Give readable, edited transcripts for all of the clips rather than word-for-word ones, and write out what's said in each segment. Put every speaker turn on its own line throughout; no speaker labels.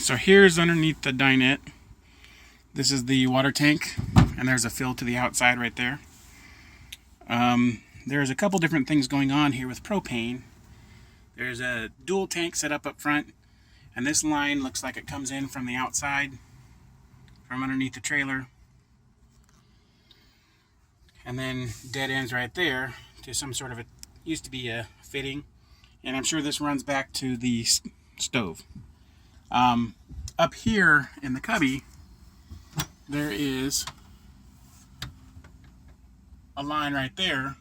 So here's underneath the dinette. This is the water tank, and there's a fill to the outside right there. There's a couple different things going on here with propane. There's a dual tank set up front, and this line looks like it comes in from the outside, from underneath the trailer, and then dead ends right there to some sort of a, used to be a fitting, and I'm sure this runs back to the stove. Up here in the cubby, there is a line right there,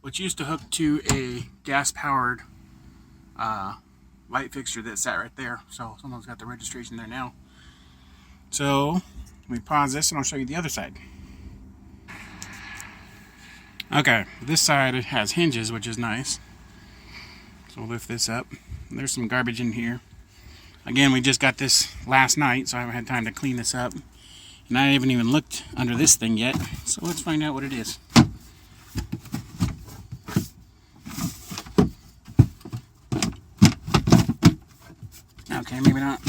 which used to hook to a gas-powered light fixture that sat right there. So someone's got the registration there now. So let me pause this and I'll show you the other side. Okay, this side has hinges, which is nice. So we'll lift this up. There's some garbage in here. Again, we just got this last night, so I haven't had time to clean this up. And I haven't even looked under this thing yet. So let's find out what it is. Okay, maybe not.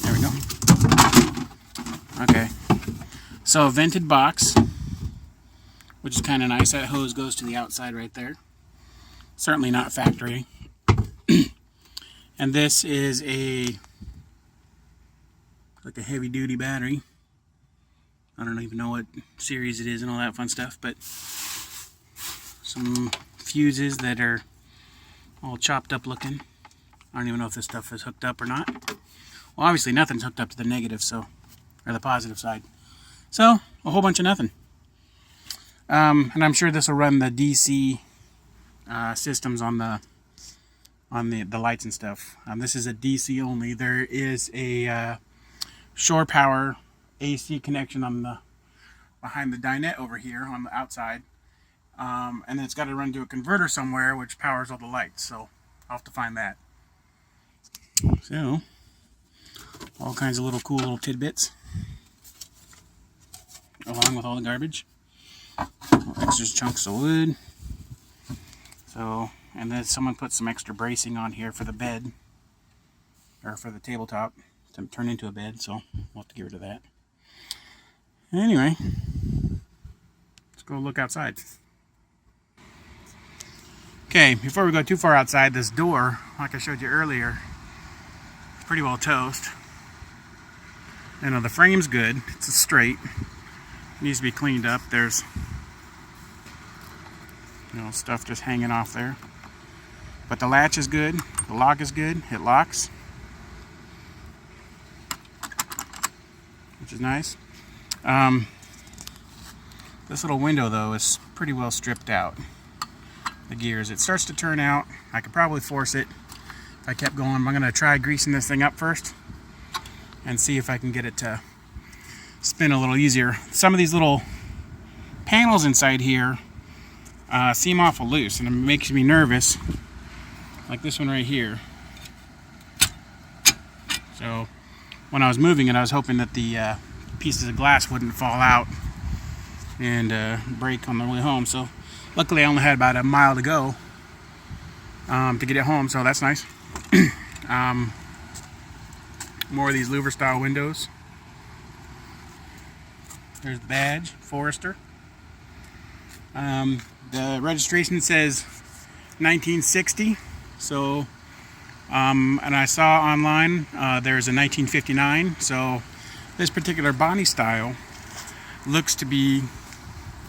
There we go. Okay. So a vented box, which is kind of nice. That hose goes to the outside right there. Certainly not factory. And this is like a heavy duty battery. I don't even know what series it is and all that fun stuff, but some fuses that are all chopped up looking. I don't even know if this stuff is hooked up or not. Well, obviously nothing's hooked up to the negative, so, or the positive side. So, a whole bunch of nothing. And I'm sure this will run the DC systems on the lights and stuff. This is a DC only. There is a shore power AC connection on the behind the dinette over here on the outside, and then it's got to run to a converter somewhere which powers all the lights. So I'll have to find that. So all kinds of cool little tidbits, along with all the garbage, extra chunks of wood. So. And then someone put some extra bracing on here for the bed, or for the tabletop, to turn into a bed, so we'll have to get rid of that. Anyway, let's go look outside. Okay, before we go too far outside, this door, like I showed you earlier, is pretty well toast. You know, the frame's good, it's straight, it needs to be cleaned up. There's, stuff just hanging off there. But the latch is good, the lock is good, it locks, which is nice. This little window though is pretty well stripped out. The gears, it starts to turn out. I could probably force it if I kept going. I'm going to try greasing this thing up first and see if I can get it to spin a little easier. Some of these little panels inside here seem awful loose, and it makes me nervous. Like this one right here. So when I was moving it, I was hoping that the pieces of glass wouldn't fall out and break on the way home. So luckily I only had about a mile to go to get it home, so that's nice. More of these louver style windows. There's the badge, Forester. The registration says 1960. So, and I saw online there's a 1959. So this particular body style looks to be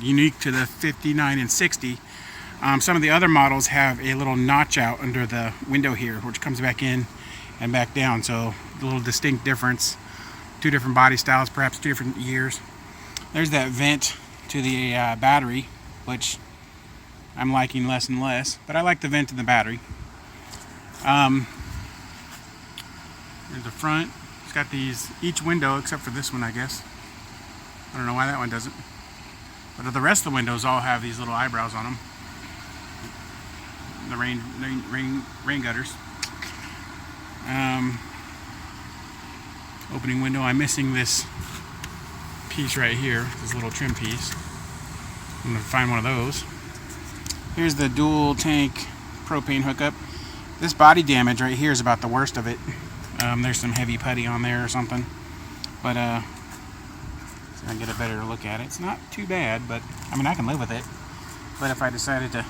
unique to the 59 and 60. Some of the other models have a little notch out under the window here, which comes back in and back down. So a little distinct difference. Two different body styles, perhaps 2 different years. There's that vent to the battery, which I'm liking less and less, but I like the vent in the battery. There's the front. It's got these, each window except for this one, I guess. I don't know why that one doesn't. But the rest of the windows all have these little eyebrows on them. The rain gutters. Opening window. I'm missing this piece right here, this little trim piece. I'm gonna find one of those. Here's the dual tank propane hookup. This body damage right here is about the worst of it. There's some heavy putty on there or something. But, so I get a better look at it. It's not too bad, but, I mean, I can live with it. But if I decided to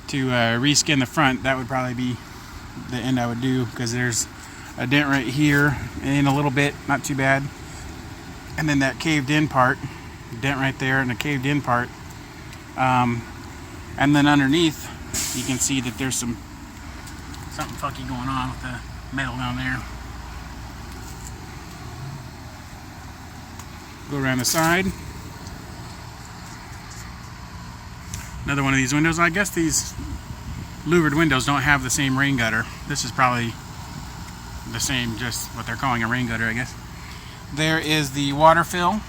reskin the front, that would probably be the end I would do, because there's a dent right here and a little bit, not too bad. And then that caved in part, dent right there and a caved in part. And then underneath, you can see that there's something funky going on with the metal down there. Go around the side. Another one of these windows. I guess these louvered windows don't have the same rain gutter. This is probably the same, just what they're calling a rain gutter, I guess. There is the water fill.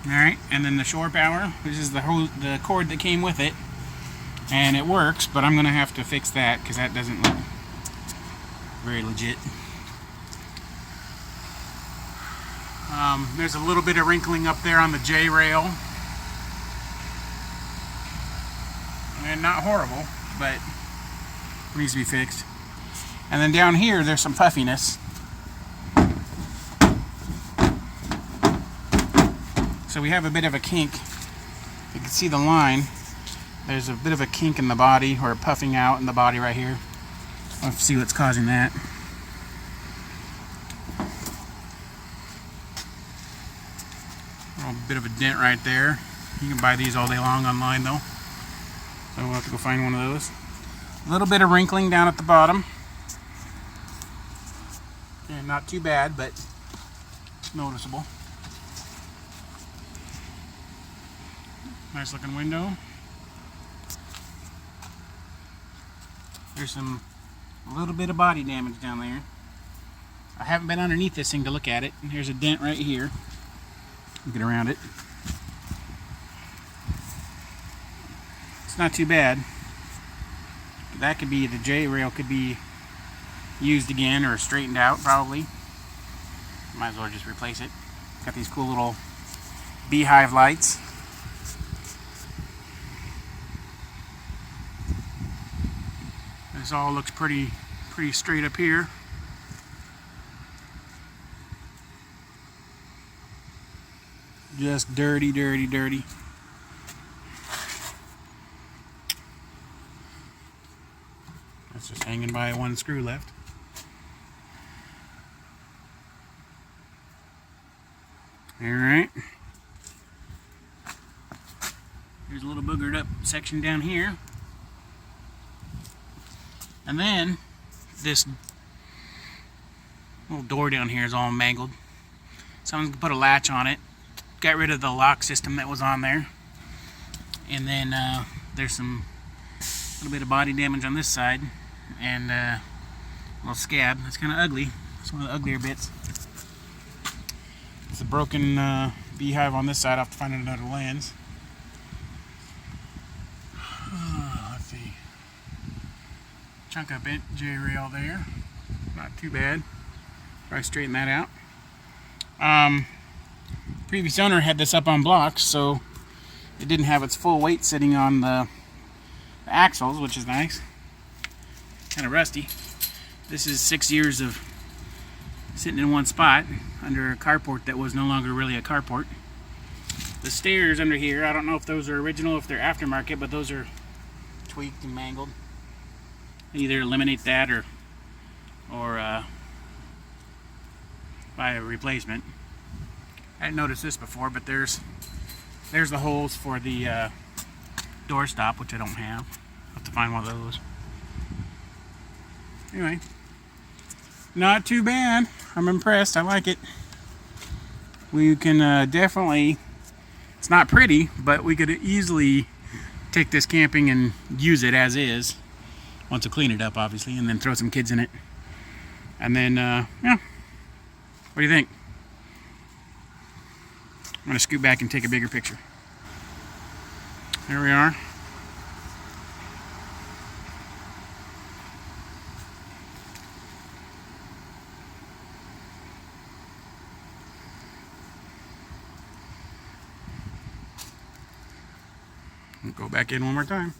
Alright, and then the shore power, which is the cord that came with it. And it works, but I'm going to have to fix that because that doesn't look very legit. There's a little bit of wrinkling up there on the J-rail. And not horrible, but it needs to be fixed. And then down here, there's some puffiness. So we have a bit of a kink. You can see the line. There's a bit of a kink in the body, or puffing out in the body right here. I'll have to see what's causing that. A bit of a dent right there. You can buy these all day long online though. So we'll have to go find one of those. A little bit of wrinkling down at the bottom. And not too bad, but noticeable. Nice looking window. There's a little bit of body damage down there. I haven't been underneath this thing to look at it. And here's a dent right here. Get around it. It's not too bad. That could be, the J-rail could be used again or straightened out probably. Might as well just replace it. Got these cool little beehive lights. This all looks pretty straight up here. Just dirty, dirty, dirty. That's just hanging by one screw left. Alright. Here's a little boogered up section down here. And then this little door down here is all mangled. Someone's put a latch on it. Got rid of the lock system that was on there. And then there's a little bit of body damage on this side. And a little scab. It's kind of ugly. It's one of the uglier bits. It's a broken beehive on this side. I'll have to find another lens. Let's see. Chunk of bent J-rail there. Not too bad. Probably straighten that out. Previous owner had this up on blocks, so it didn't have its full weight sitting on the axles, which is nice. Kind of rusty. This is 6 years of sitting in one spot under a carport that was no longer really a carport. The stairs under here, I don't know if those are original, if they're aftermarket, but those are tweaked and mangled. Either eliminate that or buy a replacement. I didn't notice this before, but there's the holes for the door stop, which I don't have. I'll have to find one of those. Anyway, not too bad. I'm impressed. I like it. We can definitely, it's not pretty, but we could easily take this camping and use it as is. Once we clean it up, obviously, and then throw some kids in it. And then, yeah. What do you think? I'm going to scoot back and take a bigger picture. There we are. Go back in one more time.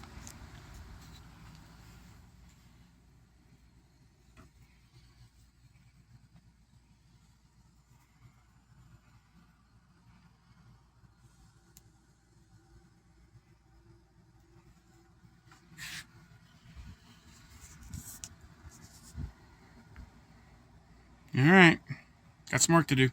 All right, got some work to do.